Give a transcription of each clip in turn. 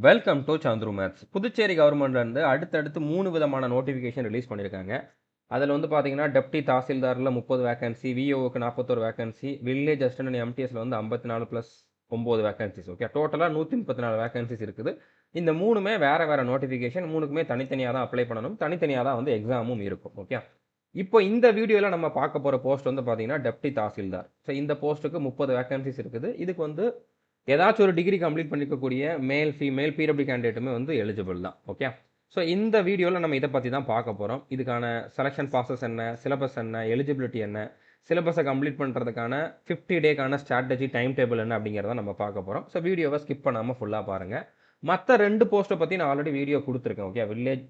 Welcome to Chandru maths. Puducherry கவர்மெண்ட்லேருந்து அடுத்தடுத்து 3 விதமான நோட்டிஃபிகேஷன் ரிலீஸ் பண்ணியிருக்காங்க. அதில் வந்து பார்த்தீங்கன்னா டெப்டி தாசில்தாரில் 30 வேகன்சி, விஓவுக்கு 41 வேகன்சி, வில்லேஜ் அசிஸ்டன்ட் அண்ட் எம்டிஎஸ்ல வந்து 54 + 9 வேகன்சிஸ். ஓகே, டோட்டலாக 134 வேகன்சிஸ் இருக்குது. இந்த மூணுமே வேற நோட்டிஃபிகேஷன், மூணுக்குமே தனித்தனியாக தான் அப்ளை பண்ணணும், தனித்தனியாக தான் வந்து எக்ஸாமும் இருக்கும். ஓகே, இப்போ இந்த வீடியோவில் நம்ம பார்க்க போகிற போஸ்ட் வந்து பார்த்தீங்கன்னா டெப்டி தாசில்தார். ஸோ இந்த போஸ்ட்டுக்கு 30 வேகன்சிஸ் இருக்குது. இதுக்கு வந்து ஏதாச்சும் ஒரு degree complete பண்ணிக்கக்கூடிய male female PW கேண்டிடேட்டுமே வந்து எலிஜிபிள் தான். ஓகே, ஸோ இந்த வீடியோவில் நம்ம இதை பற்றி தான் பார்க்க போகிறோம். இதுக்கான செலெக்ஷன் ப்ராசஸ் என்ன, சிலபஸ் என்ன, எலிஜிபிலிட்டி என்ன, சிலபஸை கம்ப்ளீட் பண்ணுறதுக்கான 50 டேக்கான ஸ்ட்ராட்டஜி டைம் டேபிள் என்ன அப்படிங்கிறத நம்ம பார்க்க போகிறோம். ஸோ வீடியோவை ஸ்கிப் பண்ணாமல் ஃபுல்லாக பாருங்கள். மற்ற 2 போஸ்ட்டை பற்றி நான் ஆல்ரெடி வீடியோ கொடுத்துருக்கேன். ஓகே, வில்லேஜ்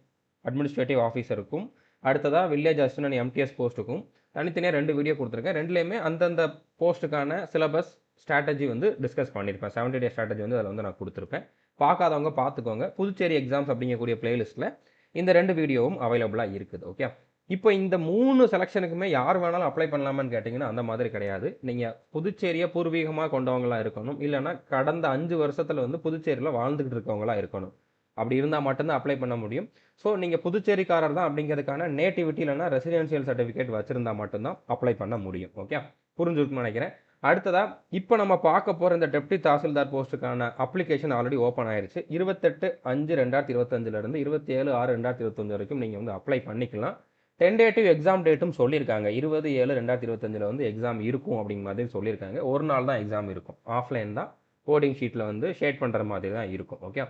அட்மினிஸ்ட்ரேட்டிவ் ஆஃபீஸருக்கும் அடுத்ததாக வில்லேஜ் அசிஸ்டன்ட் அண்ட் எம்டிஎஸ் போஸ்ட்டுக்கும் தனித்தனியாக 2 வீடியோ கொடுத்துருக்கேன். ரெண்டுலேயுமே அந்தந்த போஸ்ட்டுக்கான சிலபஸ் ஸ்ட்ராட்டஜி வந்து டிஸ்கஸ் பண்ணியிருப்பேன். 70 டே ஸ்ட்ராட்டஜி வந்து அதில் வந்து நான் கொடுத்துருப்பேன். பார்க்காதவங்க பார்த்துக்கோங்க. புதுச்சேரி எக்ஸாம்ஸ் அப்படிங்கக்கூடிய பிளேலிஸ்ட்டில் இந்த 2 வீடியோவும் அவைலபிளாக இருக்குது. ஓகே, இப்போ இந்த 3 செலெக்ஷனுக்குமே யார் வேணாலும் அப்ளை பண்ணலாமான்னு கேட்டிங்கன்னா அந்த மாதிரி கிடையாது. நீங்கள் புதுச்சேரியை பூர்வீகமாக கொண்டவங்களாக இருக்கணும், இல்லைனா கடந்த 5 வருஷத்தில் வந்து புதுச்சேரியில் வாழ்ந்துக்கிட்டு இருக்கவங்களாக இருக்கணும். அப்படி இருந்தால் மட்டும்தான் அப்ளை பண்ண முடியும். ஸோ நீங்கள் புதுச்சேரிக்காரர் தான் அப்படிங்கிறதுக்கான நேட்டிவிட்டி இல்லைனா ரெசிடென்ஷியல் சர்டிஃபிகேட் வச்சுருந்தா மட்டும்தான் அப்ளை பண்ண முடியும். ஓகே, புரிஞ்சுருக்குன்னு நினைக்கிறேன். அடுத்ததாக இப்போ நம்ம பார்க்க போகிற இந்த டெப்டி தாசில்தார் போஸ்ட்டுக்கான அப்ளிகேஷன் ஆல்ரெடி ஓப்பன் ஆயிடுச்சு. 28/5/2025 27/6/2025 வரைக்கும் நீங்கள் வந்து அப்ளை பண்ணிக்கலாம். டென்டேட்டிவ் எக்ஸாம் டேட்டும் சொல்லியிருக்காங்க. 20/7/2025 வந்து எக்ஸாம் இருக்கும் அப்படிங்கிற மாதிரி சொல்லியிருக்காங்க. ஒரு நாள் தான் எக்ஸாம் இருக்கும். ஆஃப்லைன் தான், கோடிங் ஷீட்டில் வந்து ஷேட் பண்ணுற மாதிரி தான் இருக்கும். ஓகே,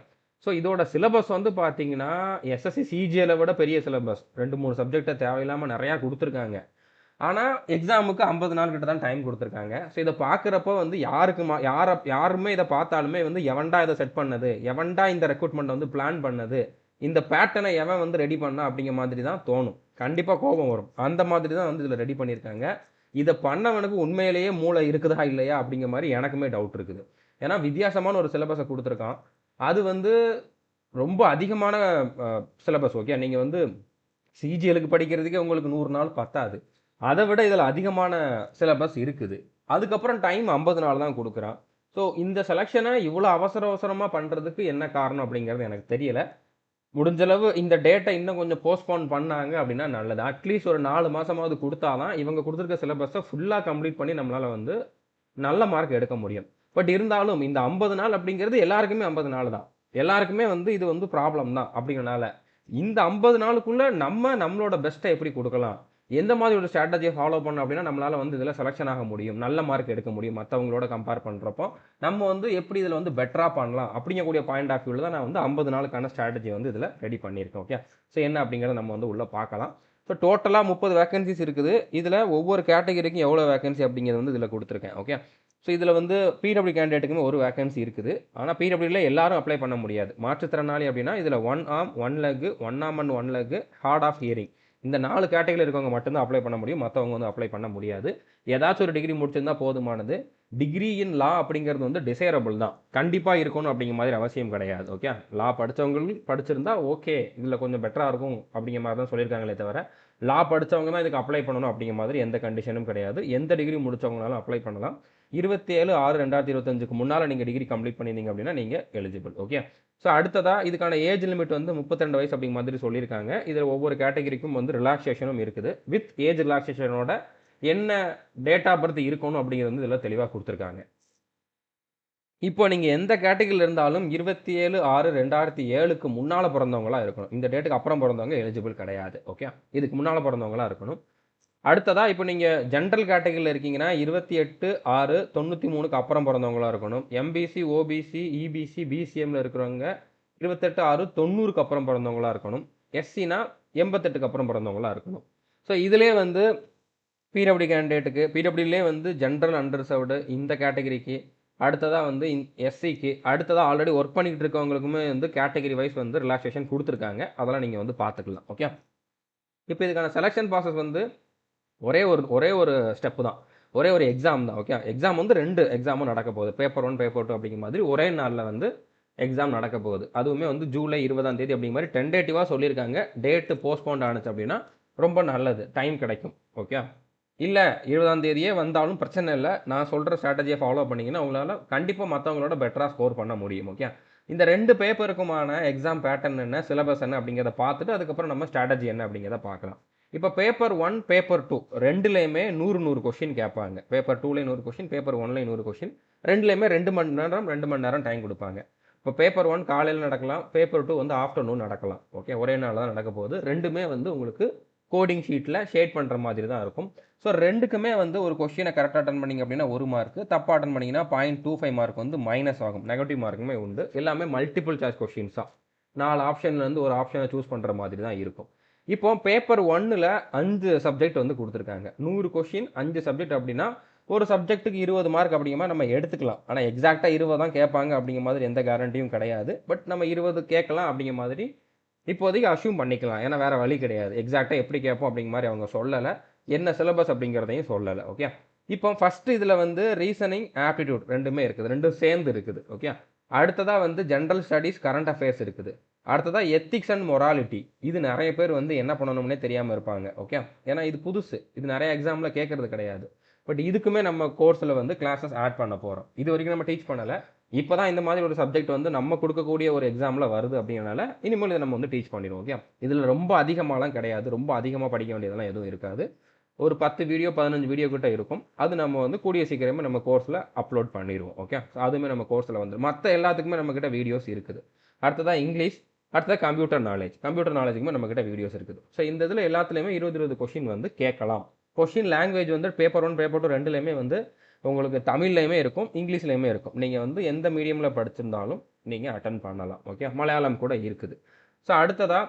ஸோ இதோட சிலபஸ் வந்து பார்த்தீங்கன்னா எஸ்எஸ்சி சிஜிஎலை விட பெரிய சிலபஸ். 2-3 சப்ஜெக்டை தேவையில்லாமல் நிறையா கொடுத்துருக்காங்க. ஆனால் எக்ஸாமுக்கு 50 நாள் கிட்ட தான் டைம் கொடுத்துருக்காங்க. ஸோ இதை பார்க்குறப்போ வந்து யாருமே இதை பார்த்தாலுமே வந்து எவன்டா இதை செட் பண்ணது, எவன்டா இந்த ரெக்ரூட்மெண்ட் வந்து பிளான் பண்ணது, இந்த பேட்டர்னை எவன் வந்து ரெடி பண்ணா அப்படிங்கிற மாதிரி தான் தோணும். கண்டிப்பாக கோபம் வரும். அந்த மாதிரி தான் வந்து இதில் ரெடி பண்ணியிருக்காங்க. இதை பண்ணவனுக்கு உண்மையிலேயே மூளை இருக்குதா இல்லையா அப்படிங்கிற மாதிரி எனக்குமே டவுட் இருக்குது. ஏன்னா வித்தியாசமான ஒரு சிலபஸை கொடுத்துருக்கான். அது வந்து ரொம்ப அதிகமான சிலபஸ். ஓகே, நீங்கள் வந்து சிஜிஎலுக்கு படிக்கிறதுக்கே உங்களுக்கு 100 நாள் பத்தாது. அதை விட இதில் அதிகமான சிலபஸ் இருக்குது. அதுக்கப்புறம் டைம் 50 நாள் தான் கொடுக்குறான். ஸோ இந்த செலெக்ஷனை இவ்வளோ அவசரமாக பண்ணுறதுக்கு என்ன காரணம் அப்படிங்கிறது எனக்கு தெரியல. முடிஞ்சளவு இந்த டேட்டை இன்னும் கொஞ்சம் போஸ்ட்போன் பண்ணாங்க அப்படின்னா நல்லது. அட்லீஸ்ட் ஒரு 4 மாதமாவது கொடுத்தாதான் இவங்க கொடுத்துருக்க சிலபஸை ஃபுல்லாக கம்ப்ளீட் பண்ணி நம்மளால் வந்து நல்ல மார்க் எடுக்க முடியும். பட் இருந்தாலும் இந்த 50 நாள் அப்படிங்கிறது எல்லாருக்குமே 50 நாள் தான். எல்லாருக்குமே வந்து இது வந்து ப்ராப்ளம் தான். அப்படிங்கிறனால இந்த 50 நாளுக்குள்ளே நம்மளோட பெஸ்ட்டை எப்படி கொடுக்கலாம், எந்த மாதிரி ஒரு ஸ்ட்ராட்டஜியை ஃபாலோ பண்ணோம் அப்படின்னா நம்மளால் வந்து இதில் செலெக்ஷன் ஆக முடியும், நல்ல மார்க் எடுக்க முடியும், மற்றவங்களோட கம்பேர் பண்ணுறப்போ நம்ம வந்து எப்படி இதில் வந்து பெட்டராக பண்ணலாம் அப்படிங்கக்கூடிய பாயிண்ட் ஆஃப் வியூவில் தான் நான் வந்து 50 நாளுக்கான ஸ்ட்ராட்டஜி வந்து இதில் ரெடி பண்ணியிருக்கேன். ஓகே, ஸோ என்ன அப்படிங்கிறத நம்ம வந்து உள்ளே பார்க்கலாம். ஸோ டோட்டலாக 30 வேகன்சிஸ் இருக்குது. இதில் ஒவ்வொரு கேட்டகரிக்கும் எவ்வளோ வேகன்சி அப்படிங்கிறது வந்து இதில் கொடுத்துருக்கேன். ஓகே, ஸோ இதில் வந்து பிடபிள்யூ கேண்டிடேட்டுக்குமே ஒரு வேகன்சி இருக்குது. ஆனால் பிடபிள்யூவில் எல்லாரும் அப்ளை பண்ண முடியாது. மாற்றுத்திறனாளி அப்படின்னா இதில் 1 arm 1 leg, 1 arm and 1 leg, hard of hearing, இந்த 4 கேட்டகரி இருக்கவங்க மட்டும்தான் அப்ளை பண்ண முடியும். மற்றவங்க வந்து அப்ளை பண்ண முடியாது. ஏதாச்சும் ஒரு டிகிரி முடிச்சிருந்தா போதுமானது. டிகிரி இன் லா அப்படிங்கிறது வந்து டிசைரபிள் தான். கண்டிப்பாக இருக்கணும் அப்படிங்கிற மாதிரி அவசியம் கிடையாது. ஓகே, லா படித்தவங்களுக்கு படிச்சிருந்தா ஓகே, இதில் கொஞ்சம் பெட்டராக இருக்கும் அப்படிங்கிற மாதிரி தான் சொல்லியிருக்காங்களே தவிர லா படித்தவங்க தான் இதுக்கு அப்ளை பண்ணணும் அப்படிங்கிற மாதிரி எந்த கண்டிஷனும் கிடையாது. எந்த டிகிரி முடித்தவங்களாலும் அப்ளை பண்ணலாம். 27/6/2025 முன்னால் நீங்கள் டிகிரி கம்ப்ளீட் பண்ணியிருந்தீங்க அப்படின்னா நீங்கள் எலிஜிபிள். ஓகே, ஸோ அடுத்ததாக இதுக்கான ஏஜ் லிமிட் வந்து 32 வயசு அப்படிங்கிற மாதிரி சொல்லியிருக்காங்க. இதில் ஒவ்வொரு கேட்டகரிக்கும் வந்து ரிலாக்ஸேஷனும் இருக்குது. வித் ஏஜ் ரிலாக்ஸேஷனோட என்ன டேட் ஆஃப் பர்த் இருக்கணும் அப்படிங்கிறது வந்து இதில் தெளிவாக கொடுத்துருக்காங்க. இப்போ நீங்கள் எந்த கேட்டகரியில் இருந்தாலும் 27/6/2007க்கு முன்னால் பிறந்தவங்களா இருக்கணும். இந்த டேட்டுக்கு அப்புறம் பிறந்தவங்க எலிஜிபிள் கிடையாது. ஓகே, இதுக்கு முன்னால் பிறந்தவங்களா இருக்கணும். அடுத்ததாக இப்போ நீங்கள் ஜென்ரல் கேட்டகரியில் இருக்கீங்கன்னா 28/6/93க்கு அப்புறம் பிறந்தவங்களா இருக்கணும். எம்பிசி, ஓபிசி, இபிசி, பிசிஎம்ல இருக்கிறவங்க 28/6/90க்கு அப்புறம் பிறந்தவங்களா இருக்கணும். எஸ்சினா 88க்கு அப்புறம் பிறந்தவங்களா இருக்கணும். ஸோ இதிலே வந்து பிடபிள்யூ கேண்டிடேட்டுக்கு, பிடபிள்யூலே வந்து ஜென்ரல் அண்டர்சர்வ்டு இந்த கேட்டகரிக்கு, அடுத்ததாக வந்து எஸ்சிக்கு, அடுத்ததாக ஆல்ரெடி ஒர்க் பண்ணிக்கிட்டு இருக்கவங்களுக்குமே வந்து கேட்டகரி வைஸ் வந்து ரிலாக்ஸேஷன் கொடுத்துருக்காங்க. அதெல்லாம் நீங்கள் வந்து பார்த்துக்கலாம். ஓகே, இப்போ இதுக்கான செலெக்ஷன் ப்ராசஸ் வந்து ஒரே ஒரு ஸ்டெப்பு தான், ஒரே ஒரு எக்ஸாம் தான். ஓகே, எக்ஸாம் வந்து 2 எக்ஸாமும் நடக்க போகுது. பேப்பர் 1 பேப்பர் 2 அப்படிங்கிற மாதிரி ஒரே நாளில் வந்து எக்ஸாம் நடக்க போகுது. அதுவுமே வந்து ஜூலை 20ஆம் தேதி அப்படிங்கிற மாதிரி டென்டேட்டிவாக சொல்லியிருக்காங்க. டேட்டு போஸ்ட்போண்ட் ஆனிச்சு அப்படின்னா ரொம்ப நல்லது, டைம் கிடைக்கும். ஓகே, இல்ல 20ஆம் தேதியே வந்தாலும் பிரச்சனை இல்ல. நான் சொல்ற ஸ்ட்ராட்டஜிய ஃபாலோ பண்ணீங்கன்னா, உங்களால கண்டிப்பா மத்தவங்களோட பெட்டரா ஸ்கோர் பண்ண முடியும். ஓகே. இந்த 2 பேப்பருக்குமான எக்ஸாம் பேட்டர்ன் என்ன, சிலபஸ் என்ன அப்படிங்கிறத பார்த்துட்டு, அதுக்கப்புறம் நம்ம ஸ்ட்ராட்டஜி என்ன அப்படிங்கிறத பார்க்கலாம். இப்ப பேப்பர் 1, பேப்பர் 2 2லயுமே 100, 100 கொஸ்டின் கேட்பாங்க. பேப்பர் 2லயும் 100 கொஸ்டின், பேப்பர் 1லயும் 100 கொஸ்டின். 2லயுமே 2 மணி நேரம், 2 மணி நேரம் டைம் குடுப்பாங்க. இப்ப பேப்பர் 1 காலையில நடக்கலாம். பேப்பர் 2 வந்து ஆஃப்டர்நூன் நடக்கலாம். ஓகே. ஒரே நாள்ல தான் நடக்க போகுது. 2மே வந்து உங்களுக்கு கோடிங் ஷீட்ல ஷேட் பண்ற மாதிரி தான் இருக்கும். ஸோ 2க்குமே வந்து ஒரு கொஸ்டினை கரெக்டாக அட்டன் பண்ணீங்க அப்படின்னா 1 மார்க், தப்பா அட்டன் பண்ணீங்கன்னா 0.25 மார்க் வந்து மைனஸ் ஆகும். நெகட்டிவ் மார்க்குமே உண்டு. எல்லாமே மல்டிபிள் சாய்ஸ் கொஸ்டின்ஸ் தான். 4 ஆப்ஷன்லேருந்து ஒரு ஆப்ஷனை சூஸ் பண்ணுற மாதிரி தான் இருக்கும். இப்போ பேப்பர் 1ல் 5 சப்ஜெக்ட் வந்து கொடுத்துருக்காங்க. 100 கொஸ்டின் 5 சப்ஜெக்ட் அப்படின்னா ஒரு சப்ஜெக்ட்டுக்கு 20 மார்க் அப்படிங்கிற மாதிரி நம்ம எடுத்துக்கலாம். ஆனால் எக்ஸாக்டாக 20 தான் கேட்பாங்க அப்படிங்கிற மாதிரி எந்த கேரண்டியும் கிடையாது. பட் நம்ம 20 கேட்கலாம் அப்படிங்கிற மாதிரி இப்போதைக்கு அஷ்யூம் பண்ணிக்கலாம். ஏன்னா வேற வழி கிடையாது. எக்ஸாக்ட்டா எப்படி கேட்போம் அப்படிங்கிற மாரி அவங்க சொல்லல. என்ன சிலபஸ் அப்படிங்கிறதையும் சொல்லல. ஓகே. இப்போ ஃபர்ஸ்ட் இதுல வந்து ரீசனிங், ஆப்டிட்யூட் 2மே இருக்குது. 2ம் சேர்ந்து இருக்குது. ஓகே. அடுத்ததா வந்து ஜெனரல் ஸ்டடீஸ், கரண்ட் அஃபேர்ஸ் இருக்குது. அடுத்ததா எத்திக்ஸ் அண்ட் மொராலிட்டி. இது நெறைய பேர் வந்து என்ன பண்ணணும்னே தெரியாம இருப்பாங்க. ஓகே. ஏன்னா இது புதுசு. இது நெறைய எக்ஸாம்ல கேட்கறது கிடையாது. பட் இதுக்குமே நம்ம கோர்ஸ்ல வந்து கிளாஸஸ் ஆட் பண்ண போறோம். இதுவரைக்கும் நம்ம டீச் பண்ணல. இப்பதான் இந்த மாதிரி ஒரு சப்ஜெக்ட் வந்து நம்ம கொடுக்கக்கூடிய ஒரு எக்ஸாம்ல வருது அப்படிங்கிறனால இனிமேல் இதை நம்ம வந்து டீச் பண்ணிடுவோம். ஓகே. இதுல ரொம்ப அதிகமாலாம் கிடையாது. ரொம்ப அதிகமா படிக்க வேண்டியதெல்லாம் எதுவும் இருக்காது. ஒரு 10 வீடியோ 15 வீடியோ கிட்ட இருக்கும். அது நம்ம வந்து கூடிய சீக்கிரமே நம்ம கோர்ஸ்ல அப்லோட் பண்ணிடுவோம். ஓகே. அதுவுமே நம்ம கோர்ஸ்ல வந்து மற்ற எல்லாத்துக்குமே நம்ம கிட்ட வீடியோஸ் இருக்குது. அடுத்ததா இங்கிலீஷ், அடுத்தது கம்ப்யூட்டர் நாலேஜ். கம்ப்யூட்டர் நாலேஜுக்குமே நம்ம கிட்ட வீடியோஸ் இருக்குது. ஸோ இந்த இதுல எல்லாத்துலயுமே 20 கொஸ்டின் வந்து கேட்கலாம். கொஸ்டின் லாங்குவேஜ் வந்து பேப்பர் 1, பேப்பர் 2 2லயுமே வந்து உங்களுக்கு தமிழ்லையுமே இருக்கும், இங்கிலீஷ்லையுமே இருக்கும். நீங்க வந்து எந்த மீடியம்ல படிச்சிருந்தாலும் நீங்க அட்டெண்ட் பண்ணலாம். ஓகே. மலையாளம் கூட இருக்குது. ஸோ அடுத்ததா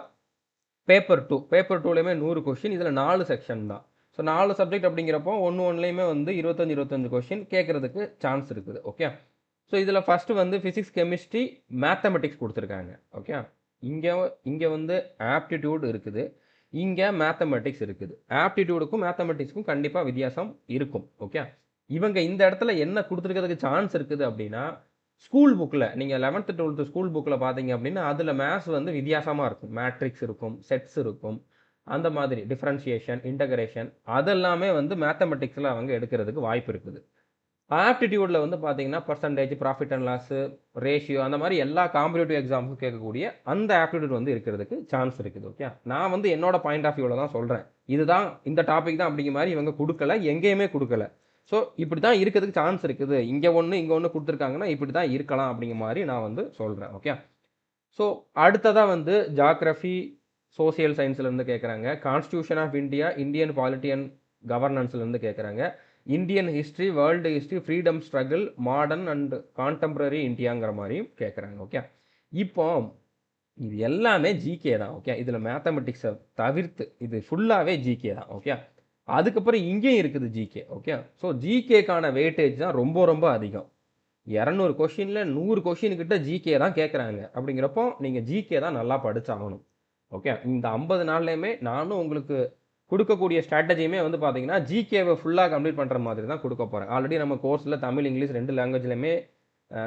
பேப்பர் 2. Paper 2லயுமே 100 question. இதுல 4 செக்ஷன் தான். ஸோ 4 சப்ஜெக்ட் அப்படிங்கிறப்போ ஒண்ணுலயுமே வந்து 25, 25 கொஸ்டின் கேட்கறதுக்கு சான்ஸ் இருக்குது. ஓகே. ஸோ இதுல ஃபர்ஸ்ட் வந்து பிசிக்ஸ், கெமிஸ்ட்ரி, மேத்தமெட்டிக்ஸ் கொடுத்துருக்காங்க. ஓகே. இங்க இங்க வந்து ஆப்டிடியூட் இருக்குது. இங்க மேத்தமெட்டிக்ஸ் இருக்குது. ஆப்டிடியூடுக்கும் மேத்தமெட்டிக்ஸ்க்கும் கண்டிப்பா வித்தியாசம் இருக்கும். ஓகே. இவங்க இந்த இடத்துல என்ன கொடுத்துருக்கிறதுக்கு சான்ஸ் இருக்குது அப்படின்னா, ஸ்கூல் புக்ல நீங்க 11th 12th ஸ்கூல் புக்ல பார்த்தீங்க அப்படின்னா, அதுல மேத்ஸ் வந்து வித்தியாசமா இருக்கும். மேட்ரிக்ஸ் இருக்கும், செட்ஸ் இருக்கும். அந்த மாதிரி டிஃபரன்ஷியேஷன், இன்டகிரேஷன் அதெல்லாமே வந்து மேத்தமெட்டிக்ஸ்ல அவங்க எடுக்கிறதுக்கு வாய்ப்பு இருக்குது. ஆப்டிடியூட்ல வந்து பார்த்தீங்கன்னா, percentage, profit and loss, ratio அந்த மாதிரி எல்லா காம்படிட்டிவ் எக்ஸாம்ஸ்க்கும் கேட்கக்கூடிய அந்த ஆப்டிடியூட் வந்து இருக்கிறதுக்கு சான்ஸ் இருக்குது. ஓகே. நான் வந்து என்னோட பாயிண்ட் ஆஃப் வியூல தான் சொல்றேன். இதுதான் இந்த டாபிக் தான் அப்படிங்கிற மாதிரி இவங்க கொடுக்கல, எங்கேயுமே கொடுக்கல. ஸோ இப்படி தான் இருக்கிறதுக்கு சான்ஸ் இருக்குது. இங்க ஒண்ணு, இங்க ஒண்ணு குடுத்துருக்காங்கன்னா, இப்படி தான் இருக்கலாம் அப்படிங்கிற மாரி நான் வந்து சொல்றேன். ஓகே. ஸோ அடுத்ததா வந்து ஜியோகிராஃபி, சோசியல் சயின்ஸ்ல இருந்து கேட்கறாங்க. Constitution of India, Indian polity and கவர்னன்ஸ்ல இருந்து கேட்கறாங்க. Indian history, world history, freedom struggle, modern and contemporary இந்தியாங்கிற மாரியும் கேட்கறாங்க. ஓகே. இப்போ இது எல்லாமே ஜிகே தான். ஓகே. இதுல மேத்தமெட்டிக்ஸ தவிர்த்து இது ஃபுல்லாவே ஜிகே தான். ஓகே. அதுக்கப்புறம் இங்கேயும் இருக்குது ஜிகே. ஓகே. ஸோ ஜிகேக்கான வெயிட்டேஜ் தான் ரொம்ப ரொம்ப அதிகம். 200 கொஸ்டின்ல 100 கொஸ்டின் கிட்ட ஜிகே தான் கேட்குறாங்க. அப்படிங்கிறப்போ நீங்க ஜிகே தான் நல்லா படிச்சாகணும். ஓகே. இந்த 50 நாள்லயுமே நானும் உங்களுக்கு குடுக்கக்கூடிய ஸ்ட்ராட்டஜியுமே வந்து பார்த்தீங்கன்னா, ஜிகேவ ஃபுல்லா கம்ப்ளீட் பண்ற மாதிரி தான் குடுக்க போறேன். ஆல்ரெடி நம்ம கோர்ஸ்ல தமிழ், இங்கிலீஷ் 2 லாங்குவேஜ்லயுமே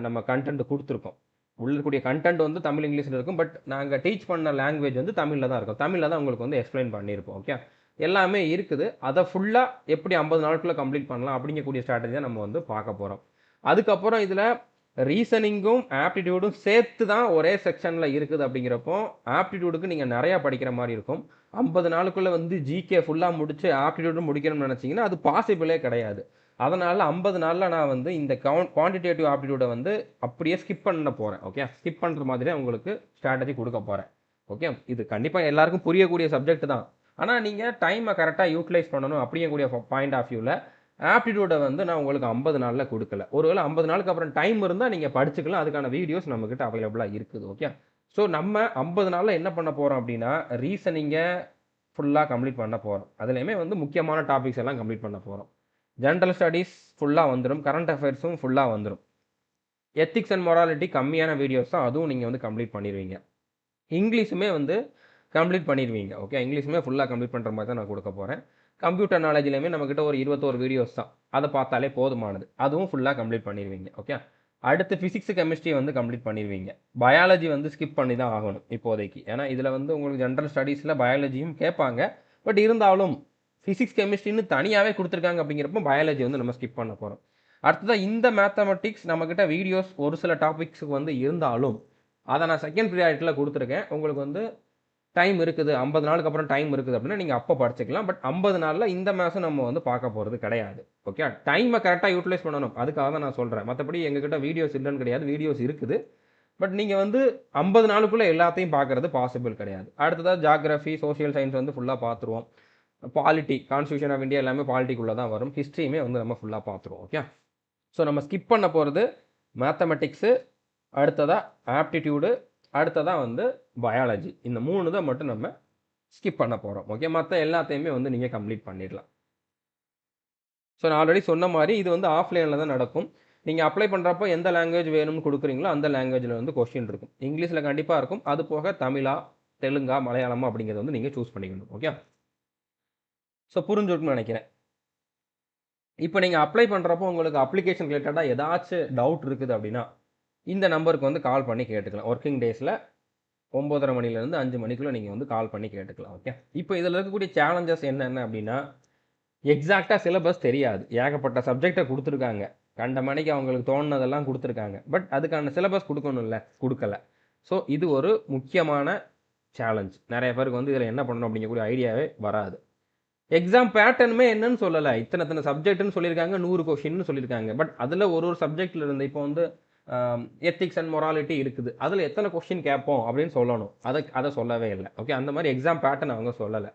நம்ம கன்டென்ட் குடுத்துருக்கோம். உள்ள இருக்கக்கூடிய கன்டென்ட் வந்து தமிழ், இங்கிலீஷ்ல இருக்கும். பட் நாங்க டீச் பண்ண லாங்குவேஜ் வந்து தமிழ்ல தான் இருக்கும். தமிழ்ல தான் உங்களுக்கு வந்து எக்ஸ்பிளைன் பண்ணியிருப்போம். ஓகே. எல்லாமே இருக்குது. அத ஃபுல்லா எப்படி 50 நாளுக்குள்ள கம்ப்ளீட் பண்ணலாம் அப்படிங்கக்கூடிய ஸ்ட்ராட்டஜி தான் நம்ம வந்து பார்க்க போறோம். அதுக்கப்புறம் இதுல ரீசனிங்கும், ஆப்டிட்யூடும் சேர்த்து தான் ஒரே செக்ஷன்ல இருக்குது அப்படிங்கிறப்போ, ஆப்டிட்யூடுக்கு நீங்க நெறைய படிக்கிற மாரி இருக்கும். 50 நாளுக்குள்ள வந்து ஜிகே ஃபுல்லா முடிச்சு ஆப்டிட்யூடும் முடிக்கணும்னு நெனச்சீங்கன்னா, அது பாசிபிளே கிடையாது. அதனால 50 நாள்ல நான் வந்து இந்த குவான்டிடேட்டிவ் ஆப்டிட்யூட வந்து அப்படியே ஸ்கிப் பண்ண போறேன். ஓகே. ஸ்கிப் பண்ற மாதிரியே உங்களுக்கு ஸ்ட்ராட்டஜி குடுக்க போறேன். ஓகே. இது கண்டிப்பா எல்லாருக்கும் புரியக்கூடிய சப்ஜெக்ட் தான். ஆனா நீங்க டைம கரெக்ட்டா யூட்டிலைஸ் பண்ணணும் அப்படிங்கக்கூடிய பாயிண்ட் ஆஃப் வியூல ஆப்டிட்யூட வந்து நான் உங்களுக்கு 50 நாள்ல குடுக்கல. ஒருவேளை 50 நாளுக்கு அப்புறம் டைம் இருந்தா நீங்க படிச்சுக்கலாம். அதுக்கான வீடியோஸ் நம்மகிட்ட அவைலபிளா இருக்குது. ஓகே. ஸோ நம்ம 50 நாள்ல என்ன பண்ண போறோம் அப்படின்னா, ரீசனிங்க ஃபுல்லா கம்ப்ளீட் பண்ண போறோம். அதுலயுமே வந்து முக்கியமான டாபிக்ஸ் எல்லாம் கம்ப்ளீட் பண்ண போறோம். ஜெனரல் ஸ்டடீஸ் ஃபுல்லா வந்துரும். கரண்ட் அஃபேர்ஸும் ஃபுல்லா வந்துரும். எத்திக்ஸ் அண்ட் மொராலிட்டி கம்மியான வீடியோஸ் தான். அதுவும் நீங்க வந்து கம்ப்ளீட் பண்ணிருவீங்க. இங்கிலீஷுமே வந்து கம்ப்ளீட் பண்ணிருவீங்க. ஓகே. இங்கிலீஷுமே ஃபுல்லா கம்ப்ளீட் பண்ற மாரி தான் நான் குடுக்க போறேன். கம்ப்யூட்டர் நாலேஜ்லயுமே நம்மகிட்ட ஒரு 21 வீடியோஸ் தான். அத பார்த்தாலே போதுமானது. அதுவும் ஃபுல்லா கம்ப்ளீட் பண்ணிருவீங்க. ஓகே. அடுத்து பிசிக்ஸ், கெமிஸ்ட்ரி வந்து கம்ப்ளீட் பண்ணிருவீங்க. பயாலஜி வந்து ஸ்கிப் பண்ணி தான் ஆகணும் இப்போதைக்கு. ஏன்னா இதுல வந்து உங்களுக்கு ஜெனரல் ஸ்டடீஸ்ல பயாலஜியும் கேட்பாங்க. பட் இருந்தாலும் ஃபிசிக்ஸ் கெமிஸ்ட்ரின்னு தனியாகவே கொடுத்துருக்காங்க அப்படிங்கிறப்போ பயாலஜி வந்து நம்ம ஸ்கிப் பண்ண போகிறோம். அடுத்ததாக இந்த மேத்தமெட்டிக்ஸ் நம்மக்கிட்ட வீடியோஸ் ஒரு சில டாபிக்ஸுக்கு வந்து இருந்தாலும் அதை நான் செகண்ட் ப்ரியாரிட்டியில் கொடுத்துருக்கேன். உங்களுக்கு வந்து டைம் இருக்குது, 50 நாளுக்கு அப்புறம் டைம் இருக்குது அப்படின்னா நீங்கள் அப்போ படிச்சுக்கலாம். பட் 50 நாளில் இந்த மேத்ஸை நம்ம வந்து பார்க்க போகிறது கிடையாது. ஓகே, டைமை கரெக்டாக யூட்டிலைஸ் பண்ணணும், அதுக்காக தான் நான் சொல்கிறேன். மற்றபடி எங்ககிட்ட வீடியோஸ் இல்லைன்னு கிடையாது, வீடியோஸ் இருக்குது. பட் நீங்கள் வந்து 50 நாளுக்குள்ளே எல்லாத்தையும் பார்க்குறது பாசிபிள் கிடையாது. அடுத்ததாக ஜாகிரஃபி, சோஷியல் சயின்ஸ் வந்து ஃபுல்லாக பார்த்துருவோம். பாலிட்டி, கான்ஸ்டியூஷன் ஆஃப் இந்தியா எல்லாமே பாலிட்டிக்குள்ளே தான் வரும். ஹிஸ்ட்ரியுமே வந்து நம்ம ஃபுல்லாக பார்த்துருவோம். ஓகே, ஸோ நம்ம ஸ்கிப் பண்ண போகிறது மேத்தமெட்டிக்ஸு, அடுத்ததாக ஆப்டிடியூடு, அடுத்ததாக வந்து பயாலஜி. இந்த 3 தான் மட்டும் நம்ம ஸ்கிப் பண்ண போகிறோம். ஓகே, மற்ற எல்லாத்தையுமே வந்து நீங்கள் கம்ப்ளீட் பண்ணிடலாம். ஸோ நான் ஆல்ரெடி சொன்ன மாதிரி இது வந்து ஆஃப்லைனில் தான் நடக்கும். நீங்கள் அப்ளை பண்ணுறப்போ எந்த லாங்குவேஜ் வேணும்னு கொடுக்குறீங்களோ அந்த லாங்குவேஜில் வந்து கொஸ்டின் இருக்கும். இங்கிலீஷில் கண்டிப்பாக இருக்கும். அது போக தமிழா, தெலுங்கா, மலையாளமா அப்படிங்கிறத வந்து நீங்கள் சூஸ் பண்ணிக்கணும். ஓகே, ஸோ புரிஞ்சுருக்குன்னு நினைக்கிறேன். இப்போ நீங்கள் அப்ளை பண்ணுறப்போ உங்களுக்கு அப்ளிகேஷன் ரிலேட்டடாக ஏதாச்சும் டவுட் இருக்குது அப்படின்னா இந்த நம்பருக்கு வந்து கால் பண்ணி கேட்டுக்கலாம். ஒர்க்கிங் டேஸில் 9:30 மணிலேருந்து 5 மணிக்குள்ளே நீங்கள் வந்து கால் பண்ணி கேட்டுக்கலாம். ஓகே, இப்போ இதில் இருக்கக்கூடிய சேலஞ்சஸ் என்னென்ன அப்படின்னா எக்ஸாக்டாக சிலபஸ் தெரியாது. ஏகப்பட்ட சப்ஜெக்டை கொடுத்துருக்காங்க, கண்ட மணிக்கு அவங்களுக்கு தோணுனதெல்லாம் கொடுத்துருக்காங்க. பட் அதுக்கான சிலபஸ் கொடுக்கணும்ல, கொடுக்கல. ஸோ இது ஒரு முக்கியமான சேலஞ்ச். நிறைய பேருக்கு வந்து இதில் என்ன பண்ணணும் அப்படிங்கக்கூடிய ஐடியாவே வராது. எக்ஸாம் பேட்டர்னுமே என்னன்னு சொல்லலை. இத்தனை சப்ஜெக்ட்னு சொல்லியிருக்காங்க, 100 கொஷின்னு சொல்லியிருக்காங்க. பட் அதில் ஒரு சப்ஜெக்டில் இருந்து இப்போ வந்து எத்திக்ஸ் அண்ட் மொராலிட்டி இருக்குது, அதில் எத்தனை கொஸ்டின் கேட்போம் அப்படின்னு சொல்லணும். அதை சொல்லவே இல்லை. ஓகே, அந்த மாதிரி எக்ஸாம் பேட்டர்ன் அவங்க சொல்லலை.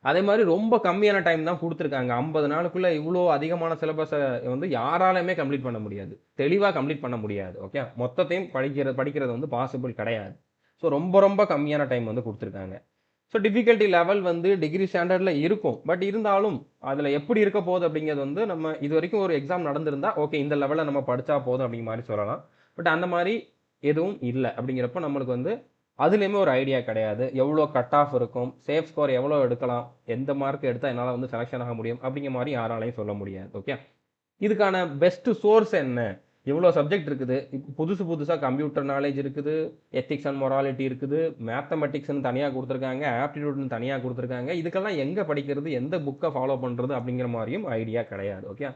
அதே மாதிரி ரொம்ப கம்மியான டைம் தான் கொடுத்துருக்காங்க. 50 நாளுக்குள்ளே இவ்வளோ அதிகமான சிலபஸை வந்து யாராலையுமே கம்ப்ளீட் பண்ண முடியாது, தெளிவாக கம்ப்ளீட் பண்ண முடியாது. ஓகே, மொத்தத்தையும் படிக்கிறது வந்து பாசிபிள் கிடையாது. ஸோ ரொம்ப கம்மியான டைம் வந்து கொடுத்துருக்காங்க. ஸோ டிஃபிகல்ட்டி லெவல் வந்து டிகிரி ஸ்டாண்டர்டில் இருக்கும். பட் இருந்தாலும் அதில் எப்படி இருக்க போகுது அப்படிங்கிறது வந்து நம்ம இது வரைக்கும் ஒரு எக்ஸாம் நடந்திருந்தா ஓகே இந்த லெவலில் நம்ம படித்தா போதும் அப்படிங்கிற மாதிரி சொல்லலாம். பட் அந்த மாதிரி எதுவும் இல்லை. அப்படிங்கிறப்ப நம்மளுக்கு வந்து அதுலேயுமே ஒரு ஐடியா கிடையாது. எவ்வளோ கட் ஆஃப் இருக்கும், சேஃப் ஸ்கோர் எவ்வளோ எடுக்கலாம், எந்த மார்க் எடுத்தால் என்னால் வந்து செலெக்ஷன் ஆக முடியும் அப்படிங்கிற மாதிரி யாராலையும் சொல்ல முடியாது. ஓகே, இதுக்கான பெஸ்ட்டு சோர்ஸ் என்ன? இவ்வளோ சப்ஜெக்ட் இருக்குது. இப்போ புதுசாக கம்ப்யூட்டர் நாலேஜ் இருக்குது, எத்திக்ஸ் அண்ட் மொராலிட்டி இருக்குது, மேத்தமெட்டிக்ஸ்னு தனியாக கொடுத்துருக்காங்க, ஆப்டிடியூட்னு தனியாக கொடுத்துருக்காங்க. இதுக்கெல்லாம் எங்கே படிக்கிறது, எந்த புக்கை ஃபாலோ பண்ணுறது அப்படிங்கிற மாதிரியும் ஐடியா கிடையாது. ஓகே,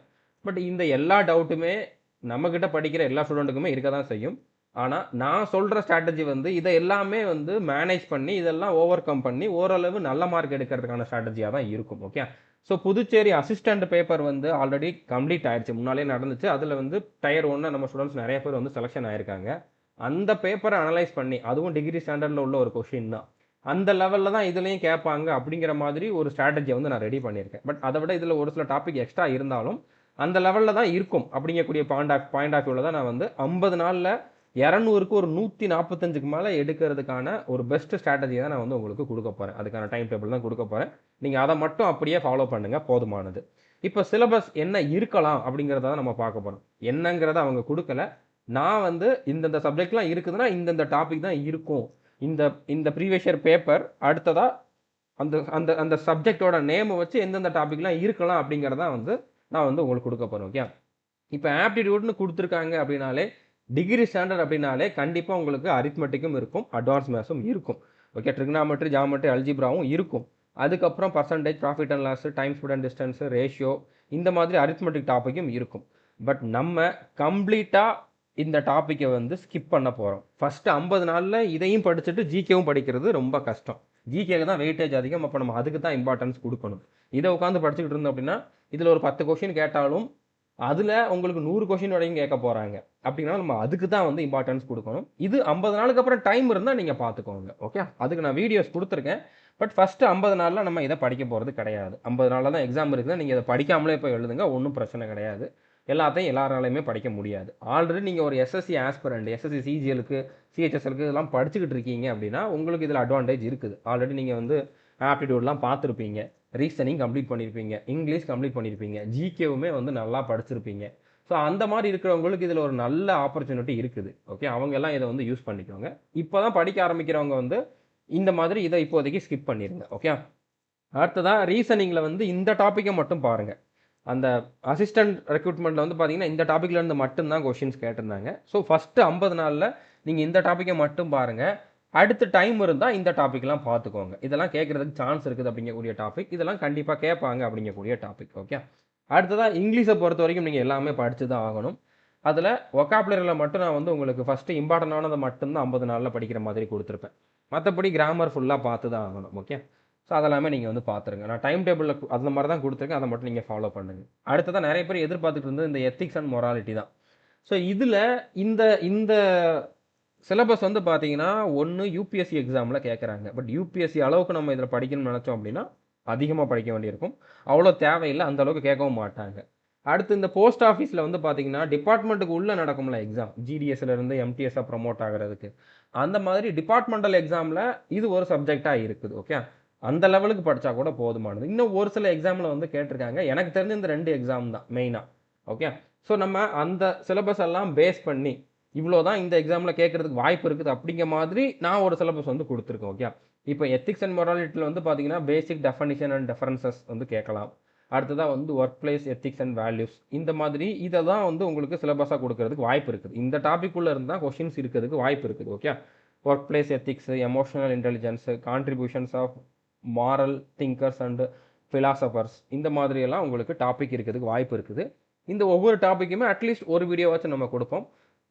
பட் இந்த எல்லா டவுட்டுமே நம்மக்கிட்ட படிக்கிற எல்லா ஸ்டூடெண்ட்டுக்குமே இருக்க தான் செய்யும். ஆனால் நான் சொல்கிற ஸ்ட்ராட்டஜி வந்து இதை எல்லாமே வந்து மேனேஜ் பண்ணி இதெல்லாம் ஓவர் கம் பண்ணி ஓரளவு நல்ல மார்க் எடுக்கிறதுக்கான ஸ்ட்ராட்டஜியாக தான் இருக்கும். Okay, so Puducherry assistant paper வந்து ஆல்ரெடி கம்ப்ளீட் ஆயிடுச்சு, முன்னாலே நடந்துச்சு. அதில் வந்து டயர் 1 நம்ம ஸ்டூடெண்ட்ஸ் நிறைய பேர் வந்து செலெக்ஷன் ஆயிருக்காங்க. அந்த பேப்பரை அனலைஸ் பண்ணி, அதுவும் டிகிரி ஸ்டாண்டர்டில் உள்ள ஒரு கொஷின் தான், அந்த லெவலில் தான் இதுலேயும் கேட்பாங்க அப்படிங்கிற மாதிரி ஒரு ஸ்ட்ராட்டஜியை வந்து நான் ரெடி பண்ணியிருக்கேன். பட் அதை விட இதில் ஒரு சில டாபிக் எக்ஸ்ட்ரா இருந்தாலும் அந்த லெவலில் தான் இருக்கும் அப்படிங்கக்கூடிய பாயிண்ட் ஆஃப் வியூவில் தான் நான் வந்து 50 நாளில் 200க்கு ஒரு 145க்கு மேலே எடுக்கிறதுக்கான ஒரு பெஸ்ட் ஸ்ட்ராட்டஜி தான் நான் வந்து உங்களுக்கு கொடுக்க போகிறேன். அதுக்கான டைம் டேபிள் தான் கொடுக்க போகிறேன். நீங்கள் அதை மட்டும் அப்படியே ஃபாலோ பண்ணுங்கள், போதுமானது. இப்போ சிலபஸ் என்ன இருக்கலாம் அப்படிங்கிறத தான் நம்ம பார்க்க போகிறோம். என்னங்கிறத அவங்க கொடுக்கல. நான் வந்து இந்தந்த சப்ஜெக்ட்லாம் இருக்குதுன்னா இந்தந்த டாபிக் தான் இருக்கும். இந்த ப்ரீவியஸ் இயர் பேப்பர் அடுத்ததாக அந்த அந்த அந்த சப்ஜெக்டோட நேமை வச்சு எந்தெந்த டாபிக்லாம் இருக்கலாம் அப்படிங்கிறதான் வந்து நான் வந்து உங்களுக்கு கொடுக்க போகிறேன். ஓகே, இப்போ ஆப்டிடியூட்னு கொடுத்துருக்காங்க அப்படின்னாலே, டிகிரி ஸ்டாண்டர்ட் அப்படின்னாலே கண்டிப்பாக உங்களுக்கு அரித்மெட்டிக்கும் இருக்கும், அட்வான்ஸ் மேத்ஸும் இருக்கும். ஓகே, ட்ரிக்னாமெட்ரி, ஜாமெட்ரி, அல்ஜிப்ராவும் இருக்கும். அதுக்கப்புறம் percentage, profit and loss, time speed and distance, ratio, இந்த மாதிரி அரித்மெட்டிக் டாப்பிக்கும் இருக்கும். பட் நம்ம கம்ப்ளீட்டாக இந்த டாப்பிக்கை வந்து ஸ்கிப் பண்ண போகிறோம். ஃபஸ்ட்டு 50 நாளில் இதையும் படிச்சுட்டு ஜிகேவும் படிக்கிறது ரொம்ப கஷ்டம். ஜிகேக்கு தான் வெயிட்டேஜ் அதிகம். அப்போ நம்ம அதுக்கு தான் இம்பார்ட்டன்ஸ் கொடுக்கணும். இதை உட்காந்து படிச்சுக்கிட்டு இருந்தோம் அப்படின்னா இதில் ஒரு 10 கொஷின் கேட்டாலும் அதில் உங்களுக்கு 100 கொஷின் வரைக்கும் கேட்க போகிறாங்க. அப்படின்னா நம்ம அதுக்கு தான் வந்து இம்பார்ட்டன்ஸ் கொடுக்கணும். இது 50 நாளுக்கு அப்புறம் டைம் இருந்தால் நீங்கள் பார்த்துக்கோங்க. ஓகே, அதுக்கு நான் வீடியோஸ் கொடுத்துருக்கேன். பட் ஃபஸ்ட்டு 50 நாளில் நம்ம இதை படிக்க போகிறது கிடையாது. 50 நாளில் தான் எக்ஸாம் இருக்குதுன்னா நீங்கள் இதை படிக்காமலே போய் எழுதுங்க, ஒன்றும் பிரச்சனை கிடையாது. எல்லாத்தையும் எல்லாராலையுமே படிக்க முடியாது. ஆல்ரெடி நீங்கள் ஒரு எஸ்எஸ்சி ஆஸ்பிரண்ட், எஸ்எஸ்சி சிஜிஎலுக்கு, சிஹெச்எஸ்எலுக்கு இதெல்லாம் படிச்சுக்கிட்டு இருக்கீங்க அப்படின்னா உங்களுக்கு இதில் அட்வான்டேஜ் இருக்குது. ஆல்ரெடி நீங்கள் வந்து ஆப்டிடியூட்லாம் பார்த்துருப்பீங்க, ரீசனிங் கம்ப்ளீட் பண்ணியிருப்பீங்க, இங்கிலீஷ் கம்ப்ளீட் பண்ணியிருப்பீங்க, ஜிகேவுமே வந்து நல்லா படிச்சிருப்பீங்க. ஸோ அந்த மாதிரி இருக்கிறவங்களுக்கு இதில் ஒரு நல்ல ஆப்பர்ச்சுனிட்டி இருக்குது. ஓகே, அவங்க எல்லாம் இதை வந்து யூஸ் பண்ணிக்கோங்க. இப்போ தான் படிக்க ஆரம்பிக்கிறவங்க வந்து இந்த மாதிரி இதை இப்போதைக்கு ஸ்கிப் பண்ணிடுங்க. ஓகே, அடுத்ததாக ரீசனிங்கில் வந்து இந்த டாப்பிக்கை மட்டும் பாருங்கள். அந்த அசிஸ்டன்ட் ரெக்ரூட்மெண்ட்டில் வந்து பார்த்தீங்கன்னா இந்த டாப்பிக்லேருந்து மட்டும்தான் கொஷின்ஸ் கேட்டிருந்தாங்க. ஸோ ஃபஸ்ட்டு 50 நாளில் நீங்கள் இந்த டாப்பிக்கை மட்டும் பாருங்கள். அடுத்த டைம் இருந்தால் இந்த டாபிக்லாம் பார்த்துக்கோங்க. இதெல்லாம் கேட்குறதுக்கு சான்ஸ் இருக்குது அப்படிங்கக்கூடிய டாபிக். இதெல்லாம் கண்டிப்பாக கேட்பாங்க அப்படிங்கக்கூடிய டாபிக். ஓகே. அடுத்ததாக இங்கிலீஷை பொறுத்த வரைக்கும் நீங்கள் எல்லாமே படித்து தான் ஆகணும். அதில் ஒக்காபுலரியில் மட்டும் நான் வந்து உங்களுக்கு ஃபஸ்ட்டு இம்பார்ட்டண்டானதை மட்டும்தான் 50 நாளில் படிக்கிற மாதிரி கொடுத்துருப்பேன். மற்றபடி கிராமர் ஃபுல்லாக பார்த்து தான் ஆகணும். ஓகே. ஸோ அதெல்லாமே நீங்கள் வந்து பார்த்துருங்க. நான் டைம் டேபிளில் அந்த மாதிரி தான் கொடுத்துருக்கேன். அதை மட்டும் நீங்கள் ஃபாலோ பண்ணுங்கள். அடுத்ததாக நிறைய பேர் எதிர்பார்த்துட்டு இருந்தது இந்த எத்திக்ஸ் அண்ட் மொராலிட்டி தான். ஸோ இதில் இந்த இந்த சிலபஸ் வந்து பார்த்தீங்கன்னா ஒன்று யூபிஎஸ்சி எக்ஸாமில் கேட்குறாங்க. பட் யூபிஎஸ்சி அளவுக்கு நம்ம இதில் படிக்கணும்னு நினச்சோம் அப்படின்னா அதிகமாக படிக்க வேண்டியிருக்கும். அவ்வளோ தேவையில்லை, அந்த அளவுக்கு கேட்கவும் மாட்டாங்க. அடுத்து இந்த போஸ்ட் ஆஃபீஸில் வந்து பார்த்தீங்கன்னா டிபார்ட்மெண்ட்டுக்கு உள்ளே நடக்கும்ல எக்ஸாம், ஜிடிஎஸ்லேருந்து எம்டிஎஸ்ஸாக ப்ரமோட் ஆகிறதுக்கு, அந்த மாதிரி டிபார்ட்மெண்டல் எக்ஸாமில் இது ஒரு சப்ஜெக்டாக இருக்குது. ஓகே. அந்த லெவலுக்கு படித்தா கூட போதுமானது. இன்னும் ஒரு சில எக்ஸாமில் வந்து கேட்டிருக்காங்க. எனக்கு தெரிஞ்ச இந்த 2 எக்ஸாம் தான் மெயினாக. ஓகே. ஸோ நம்ம அந்த சிலபஸ் எல்லாம் பேஸ் பண்ணி இவ்வளோ தான் இந்த எக்ஸாமில் கேட்குறதுக்கு வாய்ப்பு இருக்குது அப்படிங்கிற மாதிரி நான் ஒரு சிலபஸ் வந்து கொடுத்துருக்கேன். ஓகே. இப்போ எத்திக்ஸ் அண்ட் மொராலிட்டியில் வந்து பார்த்தீங்கன்னா பேசிக் டெஃபனிஷன் அண்ட் டெஃபரன்சஸ் வந்து கேட்கலாம். அடுத்ததாக வந்து work place ethics and values, இந்த மாதிரி இதை தான் வந்து உங்களுக்கு சிலபஸாக கொடுக்கறதுக்கு வாய்ப்பு இருக்குது. இந்த டாபிக்குள்ளே இருந்தால் கொஷின்ஸ் இருக்கிறதுக்கு வாய்ப்பு இருக்குது. Okay. Workplace ethics, emotional intelligence, contributions of moral thinkers and philosophers, இந்த மாதிரியெல்லாம் உங்களுக்கு டாபிக் இருக்கிறதுக்கு வாய்ப்பு இருக்குது. இந்த ஒவ்வொரு டாப்பிக்குமே அட்லீஸ்ட் ஒரு வீடியோவாச்சும் நம்ம கொடுப்போம்.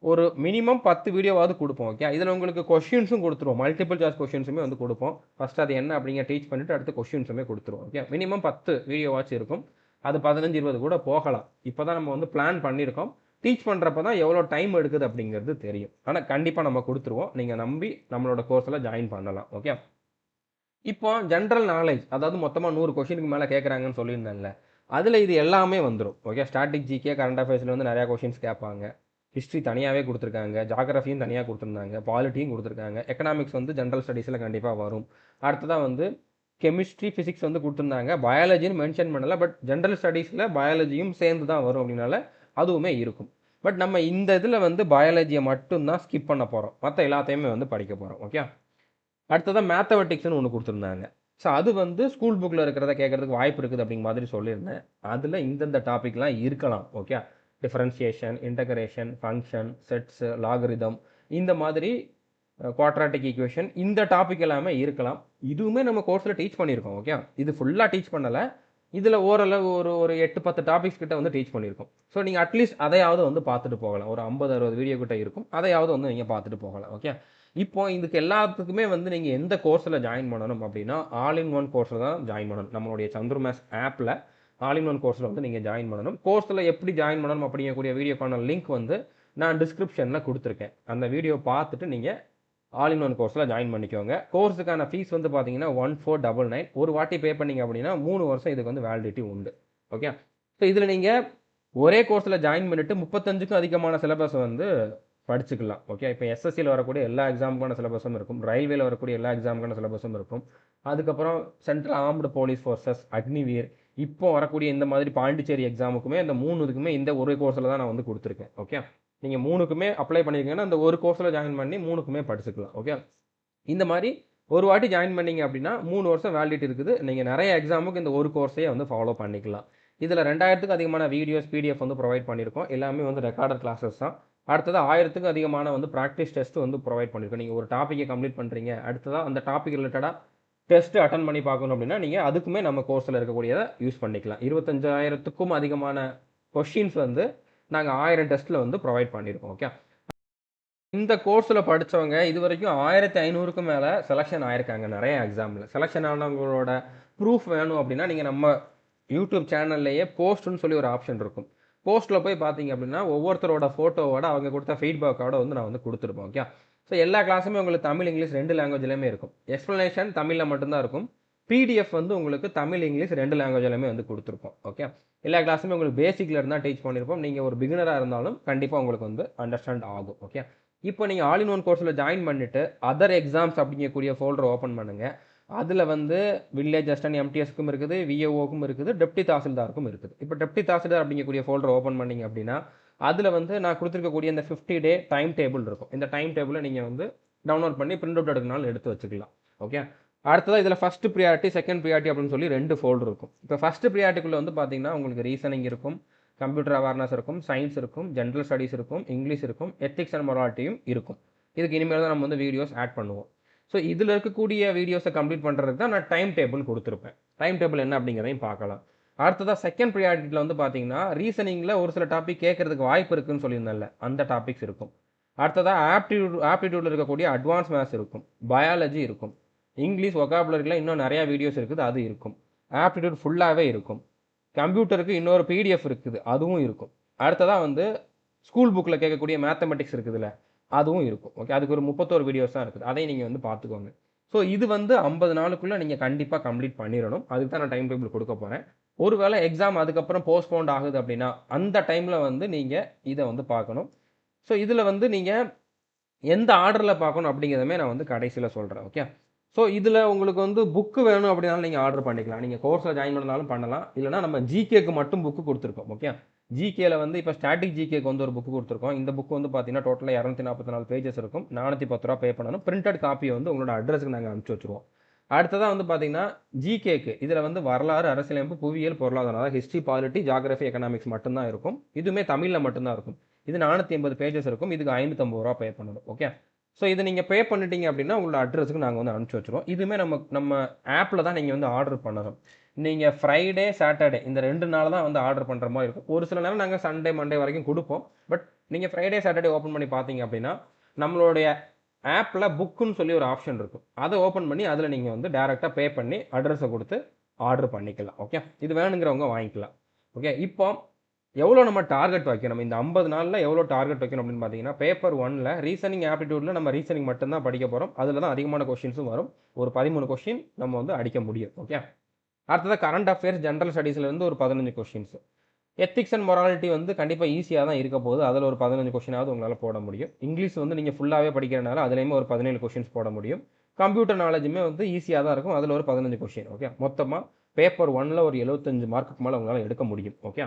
ஒரு மினிமம் 10 வீடியோவாவது கொடுப்போம். ஓகே. இதில் உங்களுக்கு கொஷின்ஸும் கொடுத்துருவோம். மல்டிபிள் சாய்ஸ் கொஷின்ஸுமே வந்து கொடுப்போம். ஃபஸ்ட் அது என்ன அப்படிங்க டீச் பண்ணிவிட்டு அடுத்து கொஷின்ஸுமே கொடுத்துருவோம். ஓகே. மினிமம் 10 வீடியோவாச்சும் இருக்கும். அது 15-20 கூட போகலாம். இப்போ தான் நம்ம வந்து பிளான் பண்ணியிருக்கோம். டீச் பண்ணுறப்ப தான் எவ்வளோ டைம் எடுக்குது அப்படிங்கிறது தெரியும். ஆனால் கண்டிப்பாக நம்ம கொடுத்துருவோம். நீங்கள் நம்பி நம்மளோட கோர்ஸில் ஜாயின் பண்ணலாம். ஓகே. இப்போ ஜென்ரல் நாலேஜ், அதாவது மொத்தமாக 100 கொஷினுக்கு மேலே கேட்குறாங்கன்னு சொல்லியிருந்தேன்ல, அதில் இது எல்லாமே வந்துடும். ஓகே. ஸ்டாட்டிக் ஜிகே கரண்ட் அஃபேர்ஸில் வந்து நிறையா கொஷின்ஸ் கேட்பாங்க. ஹிஸ்ட்ரி தனியாகவே கொடுத்துருக்காங்க, ஜாகிரஃபியும் தனியாக கொடுத்துருந்தாங்க, பாலிட்டியும் கொடுத்துருக்காங்க, எக்கனாமிக்ஸ் வந்து ஜென்ரல் ஸ்டடீஸில் கண்டிப்பாக வரும். அடுத்ததாக வந்து கெமிஸ்ட்ரி ஃபிசிக்ஸ் வந்து கொடுத்துருந்தாங்க, பயாலஜின்னு மென்ஷன் பண்ணலை. பட் ஜென்ரல் ஸ்டடீஸில் பயாலஜியும் சேர்ந்து தான் வரும் அப்படின்னால அதுவுமே இருக்கும். பட் நம்ம இந்த இதில் வந்து பயாலஜியை மட்டும்தான் ஸ்கிப் பண்ண போகிறோம், மற்ற எல்லாத்தையுமே வந்து படிக்க போகிறோம். ஓகே. அடுத்ததான் மேத்தமெட்டிக்ஸ்னு ஒன்று கொடுத்துருந்தாங்க. ஸோ அது வந்து ஸ்கூல் புக்கில் இருக்கிறத கேட்குறதுக்கு வாய்ப்பு இருக்குது அப்படிங்கிற மாதிரி சொல்லியிருந்தேன். அதில் இந்தந்த டாபிக்லாம் இருக்கலாம். Okay. Differentiation, integration, function, sets, logarithm, இந்த மாதிரி குவாட்ராட்டிக் ஈக்குவேஷன், இந்த டாபிக் எல்லாமே இருக்கலாம். இதுவுமே நம்ம கோர்ஸில் டீச் பண்ணியிருக்கோம். ஓகே. இது ஃபுல்லாக டீச் பண்ணலை. இதில் ஓரளவு ஒரு 8-10 டாபிக்ஸ் கிட்ட வந்து டீச் பண்ணியிருக்கோம். ஸோ நீங்கள் அட்லீஸ்ட் அதையாவது வந்து பார்த்துட்டு போகலாம். ஒரு 50-60 வீடியோ கிட்ட இருக்கும், அதையாவது வந்து நீங்கள் பார்த்துட்டு போகலாம். ஓகே. இப்போ இதுக்கு எல்லாத்துக்குமே வந்து நீங்கள் எந்த கோர்ஸில் ஜாயின் பண்ணணும் அப்படின்னா ஆல் இன் ஒன் கோர்ஸில் தான் ஜாயின் பண்ணணும். நம்மளுடைய சந்துரு மேத்ஸ் ஆப்பில் ஆல் இன் ஒன் கோர்ஸில் வந்து நீங்கள் ஜாயின் பண்ணணும். கோர்ஸில் எப்படி ஜாயின் பண்ணணும் அப்படிங்கக்கூடிய வீடியோக்கான லிங்க் வந்து நான் டிஸ்கிரிப்ஷனில் கொடுத்துருக்கேன். அந்த வீடியோ பார்த்துட்டு நீங்கள் ஆல் இன் ஒன் கோர்ஸில் ஜாயின் பண்ணிக்கோங்க. கோர்ஸுக்கான ஃபீஸ் வந்து பார்த்தீங்கன்னா 1499. ஒரு வாட்டி பே பண்ணிங்க அப்படின்னா 3 வருஷம் இதுக்கு வந்து வேலிடிட்டி உண்டு. ஓகே. ஸோ இதில் நீங்கள் ஒரே கோர்ஸில் ஜாயின் பண்ணிவிட்டு 35க்கும் அதிகமான சிலபஸ் வந்து படிச்சுக்கலாம். ஓகே. இப்போ எஸ்எஸ்சியில் வரக்கூடிய எல்லா எக்ஸாமுக்கான சிலபஸும் இருக்கும், ரயில்வேல வரக்கூடிய எல்லா எக்ஸாமுக்கான சிலபஸும் இருக்கும். அதுக்கப்புறம் central armed police forces, Agniveer, இப்போ வரக்கூடிய இந்த மாதிரி பாண்டிச்சேரி எக்ஸாமுக்குமே இந்த 3 இதுக்குமே இந்த ஒரு கோர்ஸில் தான் நான் வந்து கொடுத்துருக்கேன். ஓகே. நீங்கள் 3க்குமே அப்ளை பண்ணியிருக்கீங்கன்னா அந்த ஒரு கோர்ஸில் ஜாயின் பண்ணி 3க்குமே படிச்சுக்கலாம். ஓகே. இந்த மாதிரி ஒரு வாட்டி ஜாயின் பண்ணீங்க அப்படின்னா 3 வருஷம் வேலிடிட்டி இருக்குது. நீங்கள் நிறைய எக்ஸாமுக்கு இந்த ஒரு கோர்ஸையே வந்து ஃபாலோ பண்ணிக்கலாம். இதில் 2000க்கும் அதிகமான வீடியோஸ் பிடிஎஃப் வந்து ப்ரொவைட் பண்ணியிருக்கோம். எல்லாமே வந்து ரெக்கார்டட் கிளாஸஸ் தான். அடுத்தது 1000க்கும் அதிகமான வந்து ப்ராக்டிஸ் டெஸ்ட் வந்து ப்ரொவைட் பண்ணியிருக்கோம். நீங்கள் ஒரு டாப்பிக்கை கம்ப்ளீட் பண்ணுறீங்க, அடுத்ததாக அந்த டாபிக் ரிலேட்டடாக டெஸ்ட்டு அட்டன் பண்ணி பார்க்கணும் அப்படின்னா நீங்கள் அதுக்குமே நம்ம கோர்ஸில் இருக்கக்கூடியதை யூஸ் பண்ணிக்கலாம். 25,000க்கும் அதிகமான கொஷின்ஸ் வந்து நாங்கள் 1000 டெஸ்ட்டில் வந்து ப்ரொவைட் பண்ணியிருக்கோம். ஓகே. இந்த கோர்ஸில் படித்தவங்க இது வரைக்கும் 1500க்கும் மேலே செலெக்ஷன் ஆயிருக்காங்க. நிறைய எக்ஸாமில் செலெக்ஷன் ஆனவங்களோட ப்ரூஃப் வேணும் அப்படின்னா நீங்கள் நம்ம யூடியூப் சேனல்லையே போஸ்ட்டுன்னு சொல்லி ஒரு ஆப்ஷன் இருக்கும். போஸ்ட்டில் போய் பார்த்தீங்க அப்படின்னா ஒவ்வொருத்தரோட ஃபோட்டோவோட அவங்க கொடுத்த ஃபீட்பேக்கோட வந்து நான் வந்து கொடுத்துருப்போம். ஓகே. ஸோ எல்லா கிளாஸுமே உங்களுக்கு தமிழ், இங்கிலீஷ் 2 லாங்குவேஜ்லையுமே இருக்கும். எக்ஸ்ப்ளனேஷன் தமிழில் மட்டும்தான் இருக்கும். பிடிஎஃப் வந்து உங்களுக்கு தமிழ், இங்கிலீஷ் 2 லாங்குவேஜ்லையுமே வந்து கொடுத்துருப்போம். ஓகே. எல்லா கிளாஸுமே உங்களுக்கு பேசிக்கில் இருந்தால் டீச் பண்ணியிருப்போம். நீங்கள் ஒரு பிகினராக இருந்தாலும் கண்டிப்பாக உங்களுக்கு வந்து அண்டர்ஸ்டாண்ட் ஆகும். ஓகே. இப்போ நீங்கள் ஆல் இன் ஒன் கோர்ஸில் ஜாயின் பண்ணிவிட்டு அதர் எக்ஸாம்ஸ் அப்படிங்கக்கூடிய ஃபோல்டர் ஓப்பன் பண்ணுங்கள். அதில் வந்து வில்லேஜ் அசிஸ்டன்ட் எம்டிஎஸ்க்கும் இருக்குது, விஏஓக்கும் இருக்குது, டெப்டி தாசில்தாருக்கும் இருக்குது. இப்போ டெப்டி தாசில்தார் அப்படிங்கக்கூடிய ஃபோல்டர் ஓப்பன் பண்ணிங்க அப்படின்னா அதில் வந்து நான் கொடுத்துருக்கக்கூடிய இந்த 50 டே டைம் டேபிள் இருக்கும். இந்த டைம் டேபிளை நீங்கள் வந்து டவுன்லோட் பண்ணி பிரிண்ட் அவுட் எடுக்கனாலும் எடுத்து வச்சுக்கலாம். ஓகே. அடுத்ததாக இதில் ஃபஸ்ட்டு ப்ரியாரிட்டி, செகண்ட் ப்ரியாரிட்டி அப்படின்னு சொல்லி 2 ஃபோல்டர் இருக்கும். இப்போ ஃபஸ்ட்டு ப்ரியாரிட்டிக்குள்ளே வந்து பார்த்தீங்கன்னா உங்களுக்கு ரீசனிங் இருக்கும், கம்ப்யூட்டர் அவேர்னஸ் இருக்கும், சயின்ஸ் இருக்கும், ஜென்ரல் ஸ்டடீஸ் இருக்கும், இங்கிலீஷ் இருக்கும், எத்திக்ஸ் அண்ட் மொராலிட்டியும் இருக்கும். இதுக்கு இனிமேல் தான் நம்ம வந்து வீடியோஸ் ஆட் பண்ணுவோம். ஸோ இதில் இருக்கக்கூடிய வீடியோஸை கம்ப்ளீட் பண்ணுறதுக்கு தான் நான் டைம் டேபிள் கொடுத்துருப்பேன். டைம் டேபிள் என்ன அப்படிங்கிறதையும் பார்க்கலாம். அடுத்ததாக செகண்ட் ப்ரியாரிட்டியில் வந்து பார்த்தீங்கன்னா ரீசனிங்கில் ஒரு சில டாபிக் கேட்கறதுக்கு வாய்ப்பு இருக்குன்னு சொல்லியிருந்தேன்ல, அந்த டாபிக்ஸ் இருக்கும். அடுத்ததாக ஆப்டிடியூடில் இருக்கக்கூடிய அட்வான்ஸ் மேத்ஸ் இருக்கும், பயாலஜி இருக்கும், இங்கிலீஷ் ஒகாபுலரியில் இன்னும் நிறையா வீடியோஸ் இருக்குது, அது இருக்கும். ஆப்டிடியூட் ஃபுல்லாகவே இருக்கும். கம்ப்யூட்டருக்கு இன்னொரு பிடிஎஃப் இருக்குது, அதுவும் இருக்கும். அடுத்ததாக வந்து ஸ்கூல் புக்கில் கேட்கக்கூடிய மேத்தமெட்டிக்ஸ் இருக்குதுல்ல, அதுவும் இருக்கும். ஓகே, அதுக்கு ஒரு 31 வீடியோஸ் தான் இருக்குது, அதையும் நீங்கள் வந்து பார்த்துக்கோங்க. ஸோ இது வந்து 50 நாளுக்குள்ளே நீங்கள் கண்டிப்பாக கம்ப்ளீட் பண்ணிடணும். அதுக்கு தான் நான் டைம் டேபிள் கொடுக்க போகிறேன். ஒருவேளை எக்ஸாம் அதுக்கப்புறம் போஸ்ட்போண்ட் ஆகுது அப்படின்னா அந்த டைமில் வந்து நீங்கள் இதை வந்து பார்க்கணும். ஸோ இதில் வந்து நீங்கள் எந்த ஆர்டரில் பார்க்கணும் அப்படிங்கிறதுமே நான் வந்து கடைசியில் சொல்கிறேன். ஓகே, ஸோ இதில் உங்களுக்கு வந்து புக்கு வேணும் அப்படின்னாலும் நீங்கள் ஆர்டர் பண்ணிக்கலாம். நீங்கள் கோர்ஸில் ஜாயின் பண்ணாலும் பண்ணலாம். இல்லைனா நம்ம ஜிகேக்கு மட்டும் புக்கு கொடுத்துருக்கோம். ஓகே, ஜிகேல வந்து இப்போ ஸ்டாட்டிக் ஜிகேக்கு வந்து ஒரு புக்கு கொடுத்துருக்கோம். இந்த புக்கு வந்து பார்த்தீங்கன்னா டோட்டலாக 244 பேஜஸ் இருக்கும். 410 ரூபா பே பண்ணணும். பிரிண்டட் காப்பியை வந்து உங்களோட அட்ரஸுக்கு நாங்கள் அனுப்பிச்சி வச்சுருவோம். அடுத்ததாக வந்து பார்த்தீங்கன்னா ஜிகேக்கு இதில் வந்து வரலாறு, அரசியலமைப்பு, புவியியல், பொருளாதாரம், அதாவது ஹிஸ்ட்ரி, பாலிட்டி, ஜியாகிரபி, எக்கனாமிக்ஸ் மட்டும்தான் இருக்கும். இதுவுமே தமிழில் மட்டும்தான் இருக்கும். இது 480 பேஜஸ் இருக்கும். இதுக்கு 550 ரூபா பே பண்ணணும். ஓகே, ஸோ இது நீங்கள் பே பண்ணிட்டீங்க அப்படின்னா உங்களோட அட்ரஸுக்கு நாங்கள் வந்து அனுப்பிச்சி வச்சுருவோம். இதுவுமே நம்ம ஆப்பில் தான் நீங்கள் வந்து ஆர்டர் பண்ணணும். நீங்கள் ஃப்ரைடே, சாட்டர்டே இந்த 2 நாள் தான் வந்து ஆர்டர் பண்ணுற மாதிரி இருக்கும். ஒரு சில நேரம் நாங்கள் சண்டே, மண்டே வரைக்கும் கொடுப்போம். பட் நீங்கள் ஃப்ரைடே, சாட்டர்டே ஓப்பன் பண்ணி பார்த்தீங்க அப்படின்னா நம்மளுடைய ஆப்பில் புக்குன்னு சொல்லி ஒரு ஆப்ஷன் இருக்கும். அதை ஓப்பன் பண்ணி அதில் நீங்கள் வந்து டேரெக்டாக பே பண்ணி அட்ரஸை கொடுத்து ஆர்டர் பண்ணிக்கலாம். ஓகே, இது வேணுங்கிறவங்க வாங்கிக்கலாம். ஓகே, இப்போ எவ்வளோ நம்ம டார்கெட் வைக்கணும், இந்த 50 நாளில் எவ்வளோ டார்கெட் வைக்கணும் அப்படின்னு பார்த்தீங்கன்னா, பேப்பர் 1ல் ரீசனிங் ஆப்டிடியூடில் நம்ம ரீசனிங் மட்டும்தான் படிக்க போகிறோம். அதில் தான் அதிகமான கொஸ்டின்ஸும் வரும். ஒரு 13 கொஸ்டின் நம்ம வந்து அடிக்க முடியும். ஓகே, அடுத்ததாக கரண்ட் அஃபேர்ஸ், ஜென்ரல் ஸ்டடீஸ்லேருந்து ஒரு 15 கொஸ்டின்ஸ். எத்திக்ஸ் அண்ட் மொராலிட்டி வந்து கண்டிப்பாக ஈஸியாக தான் இருக்க போகுது. அதில் ஒரு 15 கொஸ்டினாவது உங்களால் போட முடியும். இங்கிலீஷ் வந்து நீங்கள் ஃபுல்லாகவே படிக்கிறனால அதுலேயுமே ஒரு 17 கொஸ்டின்ஸ் போட முடியும். கம்ப்யூட்டர் நாலேஜுமே வந்து ஈஸியாக தான் இருக்கும். அதில் ஒரு 15 கொஸ்டின். ஓகே, மொத்தமாக பேப்பர் 1ல் ஒரு 75 மார்க்குக்கு மேலே உங்களால் எடுக்க முடியும். ஓகே,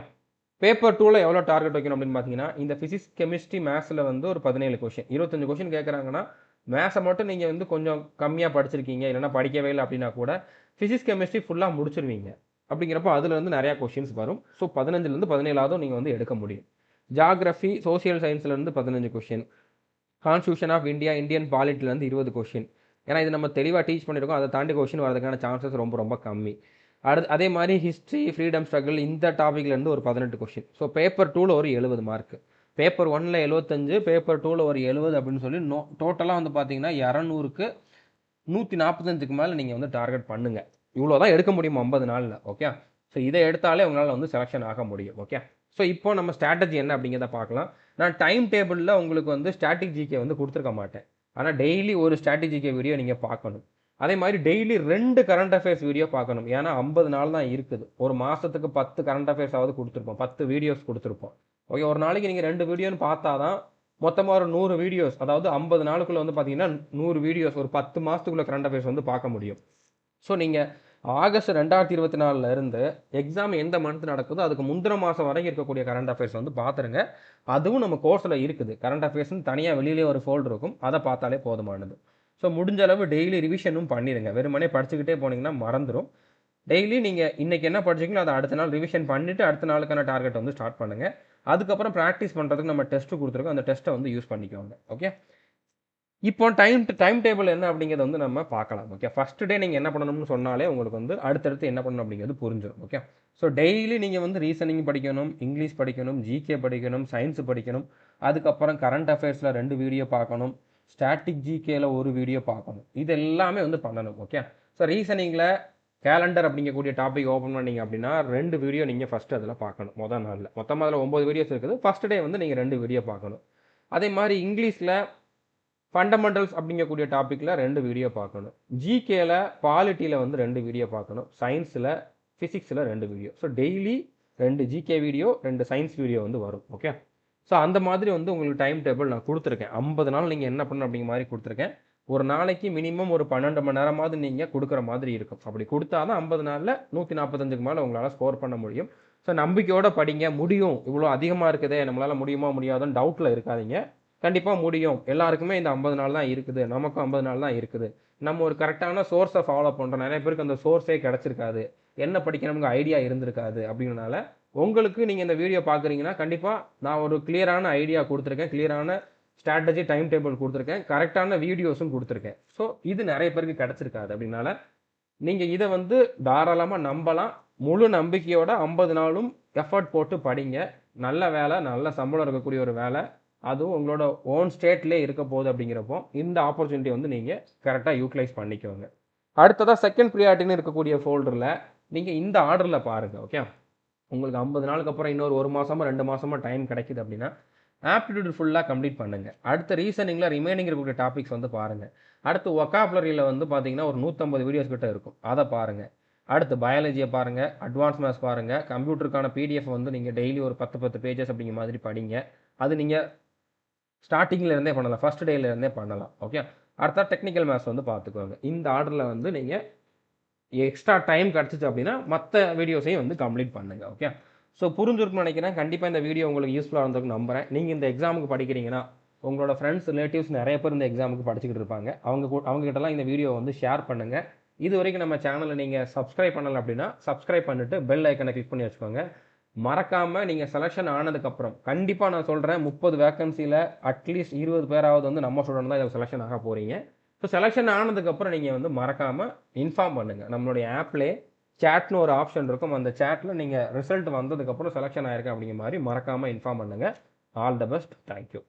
பேப்பர் 2ல் எவ்வளோ டார்கெட் வைக்கணும் அப்படின்னு பார்த்தீங்கன்னா, இந்த ஃபிசிக்ஸ், கெமிஸ்ட்ரி, மேத்ஸில் வந்து ஒரு 17 கொஸ்டின். 25 கொஸ்டின் கேட்குறாங்கன்னா மேத்ஸை மட்டும் நீங்கள் வந்து கொஞ்சம் கம்மியாக படிச்சிருக்கீங்க, இல்லைனா படிக்கவே இல்லை அப்படின்னா கூட ஃபிசிக்ஸ், கெமிஸ்ட்ரி ஃபுல்லாக முடிச்சிருவீங்க. அப்படிங்கிறப்போ அதுலேருந்து நிறையா கொஸ்டின்ஸ் வரும். ஸோ 15லேருந்து 17ஆவதும் நீங்கள் வந்து எடுக்க முடியும். ஜியாகிரஃபி, சோசியல் சயின்ஸ்லேருந்து 15 question. Constitution of India, Indian பாலிட்டிலேருந்து 20 கொஸ்டின். ஏன்னா இது நம்ம தெளிவாக டீச் பண்ணியிருக்கோம். அதை தாண்டி கொஸ்டின் வரதுக்கான சான்சஸ் ரொம்ப ரொம்ப கம்மி. அதே மாதிரி ஹிஸ்ட்ரி, ஃப்ரீடம் ஸ்ட்ரகிள் இந்த டாப்பிக்லேருந்து ஒரு 18 கொஸ்டின். ஸோ பேப்பர் 2ல் ஒரு 70 மார்க், பேப்பர் 1ல் 75, பேப்பர் 2ல் ஒரு 70 அப்படின்னு சொல்லி டோட்டலாக வந்து பார்த்தீங்கன்னா 200க்கு 145க்கு மேலே நீங்கள் வந்து டார்கெட் பண்ணுங்கள். இவ்வளோ தான் எடுக்க முடியும் 50 நாளில். ஓகே, ஸோ இதை எடுத்தாலே உங்களால் வந்து செலெக்ஷன் ஆக முடியும். ஓகே, ஸோ இப்போ நம்ம ஸ்ட்ராட்டஜி என்ன அப்படிங்கிறத பார்க்கலாம். நான் டைம் டேபிளில் உங்களுக்கு வந்து ஸ்டாட்டிக் ஜிகே வந்து கொடுத்துருக்க மாட்டேன். ஆனால் டெய்லி ஒரு ஸ்டாட்டிக் ஜிகே வீடியோ நீங்கள் பார்க்கணும். அதே மாதிரி டெய்லி 2 கரண்ட் அஃபேர்ஸ் வீடியோ பார்க்கணும். ஏன்னா 50 நாள் தான் இருக்குது. ஒரு மாதத்துக்கு 10 கரண்ட் அஃபேர்ஸ் ஆவது கொடுத்துருப்போம், 10 வீடியோஸ் கொடுத்துருப்போம். ஓகே, ஒரு நாளைக்கு நீங்கள் 2 வீடியோன்னு பார்த்தா தான் மொத்தமாக ஒரு 100 வீடியோஸ், அதாவது 50 நாளுக்குள்ளே வந்து பார்த்தீங்கன்னா 100 வீடியோஸ், ஒரு 10 மாதத்துக்குள்ளே கரண்ட் அஃபேர்ஸ் வந்து பார்க்க முடியும். ஸோ நீங்கள் ஆகஸ்ட் 2024 இருந்து எக்ஸாம் எந்த மந்த் நடக்குதோ அதுக்கு முந்தின மாதம் வரைக்கும் இருக்கக்கூடிய கரண்ட் அஃபேர்ஸ் வந்து பார்த்துருங்க. அதுவும் நம்ம கோர்ஸில் இருக்குது. கரண்ட் அஃபேர்ஸ்னு தனியாக வெளியிலே ஒரு ஃபோல்டர் இருக்கும், அதை பார்த்தாலே போதுமானது. ஸோ முடிஞ்ச அளவு டெய்லி ரிவிஷனும் பண்ணிடுங்க. வெறுமனே படிச்சுக்கிட்டே போனீங்கன்னா மறந்துடும். டெய்லி நீங்கள் இன்றைக்கி என்ன படிச்சிங்களோ அதை அடுத்த நாள் ரிவிஷன் பண்ணிவிட்டு அடுத்த நாளுக்கான டார்கெட் வந்து ஸ்டார்ட் பண்ணுங்கள். அதுக்கப்புறம் ப்ராக்டிஸ் பண்ணுறதுக்கு நம்ம டெஸ்ட்டு கொடுத்துருக்கோம், அந்த டெஸ்ட்டை வந்து யூஸ் பண்ணிக்கோங்க. ஓகே, இப்போ டைம் டேபிள் என்ன அப்படிங்கிறத வந்து நம்ம பார்க்கலாம். ஓகே, ஃபஸ்ட் டே நீங்கள் என்ன பண்ணணும்னு சொன்னாலே உங்களுக்கு வந்து அடுத்தடுத்து என்ன பண்ணணும் அப்படிங்கிறது புரிஞ்சிடும். ஓகே, ஸோ டெய்லி நீங்கள் வந்து ரீசனிங் படிக்கணும், இங்கிலீஷ் படிக்கணும், ஜிகே படிக்கணும், சயின்ஸ் படிக்கணும். அதுக்கப்புறம் கரண்ட் அஃபேர்ஸில் 2 வீடியோ பார்க்கணும், ஸ்டாட்டிக் ஜிகேல ஒரு வீடியோ பார்க்கணும். இது எல்லாமே வந்து பண்ணணும். ஓகே, ஸோ ரீசனிங்கில் கேலண்டர் அப்படிங்கக்கூடிய டாபிக் ஓப்பன் பண்ணிங்க அப்படின்னா 2 வீடியோ நீங்கள் ஃபஸ்ட்டு அதில் பார்க்கணும். மொதல் நாளில் மொத்தமாக அதில் 9 வீடியோஸ் இருக்குது. ஃபஸ்ட் டே வந்து நீங்கள் 2 வீடியோ பார்க்கணும். அதே மாதிரி இங்கிலீஷில் ஃபண்டமெண்டல்ஸ் அப்படிங்கக்கூடிய டாப்பிக்கில் 2 வீடியோ பார்க்கணும். ஜிகேல பாலிட்டியில் வந்து 2 வீடியோ பார்க்கணும். சயின்ஸில், ஃபிசிக்ஸில் 2 video. So daily 2 GK video, 2 science video வந்து வரும். ஓகே, ஸோ அந்த மாதிரி வந்து உங்களுக்கு டைம் டேபிள் நான் கொடுத்துருக்கேன். 50 நாள் நீங்கள் என்ன பண்ணணும் அப்படிங்கிற மாதிரி கொடுத்துருக்கேன். ஒரு நாளைக்கு மினிமம் ஒரு 12 மணி நேரமாவது நீங்கள் கொடுக்குற மாதிரி இருக்கும். அப்படி கொடுத்தா தான் 50 நாளில் 145க்கு மேலே உங்களால் ஸ்கோர் பண்ண முடியும். ஸோ நம்பிக்கையோடு படிங்க. முடியும், இவ்வளோ அதிகமாக இருக்குதே, நம்மளால் முடியுமா முடியாதுன்னு டவுட்டில் இருக்காதீங்க. கண்டிப்பாக முடியும். எல்லாருக்குமே இந்த 50 நாள் தான் இருக்குது, நமக்கும் 50 நாள் தான் இருக்குது. நம்ம ஒரு கரெக்டான சோர்ஸை ஃபாலோ பண்ணுறோம். நிறைய பேருக்கு அந்த சோர்ஸே கிடச்சிருக்காது, என்ன படிக்கணும்னு ஐடியா இருந்திருக்காது. அப்படின்னால உங்களுக்கு நீங்கள் இந்த வீடியோ பார்க்குறீங்கன்னா கண்டிப்பாக நான் ஒரு கிளியரான ஐடியா கொடுத்துருக்கேன், கிளியரான ஸ்ட்ராட்டஜி டைம் டேபிள் கொடுத்துருக்கேன், கரெக்டான வீடியோஸும் கொடுத்துருக்கேன். ஸோ இது நிறைய பேருக்கு கிடச்சிருக்காது. அப்படின்னால நீங்கள் இதை வந்து தாராளமாக நம்பலாம். முழு நம்பிக்கையோட 50 நாளும் எஃபர்ட் போட்டு படிங்க. நல்ல வேலை, நல்ல சம்பளம் இருக்கக்கூடிய ஒரு வேலை, அதுவும் உங்களோட ஓன் ஸ்டேட்லேயே இருக்க போகுது. அப்படிங்கிறப்போ இந்த ஆப்பர்ச்சுனிட்டி வந்து நீங்கள் கரெக்டாக யூட்டிலைஸ் பண்ணிக்கோங்க. அடுத்ததாக செகண்ட் ப்ரியாரிட்டின்னு இருக்கக்கூடிய ஃபோல்டரில் நீங்கள் இந்த ஆர்டரில் பாருங்கள். ஓகே, உங்களுக்கு 50 நாளுக்கு அப்புறம் இன்னொரு 1 மாதமோ 2 மாதமோ டைம் கிடைக்குது அப்படின்னா ஆப்டிடியூட் ஃபுல்லாக கம்ப்ளீட் பண்ணுங்கள். அடுத்த ரீசனிங்கில் ரிமைனிங் இருக்கக்கூடிய டாபிக்ஸ் வந்து பாருங்கள். அடுத்து ஒக்காபுலரியில் வந்து பார்த்தீங்கன்னா ஒரு 150 வீடியோஸ் கிட்ட இருக்கும், அதை பாருங்கள். அடுத்து பயாலஜியை பாருங்கள், அட்வான்ஸ் மேத்ஸ் பாருங்கள், கம்ப்யூட்டருக்கான பிடிஎஃப் வந்து நீங்கள் டெய்லி ஒரு 10 பேஜஸ் அப்படிங்கிற மாதிரி படிங்க. அது நீங்கள் ஸ்டார்டிங்கில் இருந்தே பண்ணலாம், ஃபர்ஸ்ட் டேலேருந்தே பண்ணலாம். ஓகே, அடுத்த டெக்னிக்கல் மேத்ஸ் வந்து பார்த்துக்கோங்க. இந்த ஆர்டரில் வந்து நீங்கள் எக்ஸ்ட்ரா டைம் கிடச்சிச்சு அப்படின்னா மற்ற வீடியோஸையும் வந்து கம்ப்ளீட் பண்ணுங்கள். ஓகே, ஸோ புரிஞ்சிருக்குன்னு நினைக்கிறேன். கண்டிப்பாக இந்த வீடியோ உங்களுக்கு யூஸ்ஃபுல்லாக இருந்திருக்கு நம்புகிறேன். நீங்கள் இந்த எக்ஸாமுக்கு படிக்கிறீங்கன்னா உங்களோட ஃப்ரெண்ட்ஸ், ரிலேட்டிவ்ஸ் நிறைய பேர் இந்த எக்ஸாமுக்கு படிச்சுக்கிட்டு இருப்பாங்க. அவங்ககிட்டலாம் இந்த வீடியோ வந்து ஷேர் பண்ணுங்கள். இது வரைக்கும் நம்ம சேனலை நீங்கள் சப்ஸ்கிரைப் பண்ணலை அப்படின்னா சப்ஸ்கிரைப் பண்ணிவிட்டு பெல் ஐக்கனை கிளிக் பண்ணி வச்சுக்கோங்க. மறக்காமல் நீங்கள் செலெக்ஷன் ஆனதுக்கப்புறம் கண்டிப்பாக நான் சொல்கிறேன், 30 வேக்கன்சியில் அட்லீஸ்ட் 20 பேராவது வந்து நம்ம ஸ்டூடெண்ட் தான் இதில் செலெக்ஷன் ஆக போகிறீங்க. ஸோ செலெக்ஷன் ஆனதுக்கப்புறம் நீங்கள் வந்து மறக்காமல் இன்ஃபார்ம் பண்ணுங்கள். நம்மளுடைய ஆப்லேயே சேட்னு ஒரு ஆப்ஷன் இருக்கும், அந்த சேட்டில் நீங்கள் ரிசல்ட் வந்ததுக்கப்புறம் செலெக்ஷன் ஆயிருக்கேன் அப்படிங்கிற மாதிரி மறக்காமல் இன்ஃபார்ம் பண்ணுங்கள். All the best, thank you.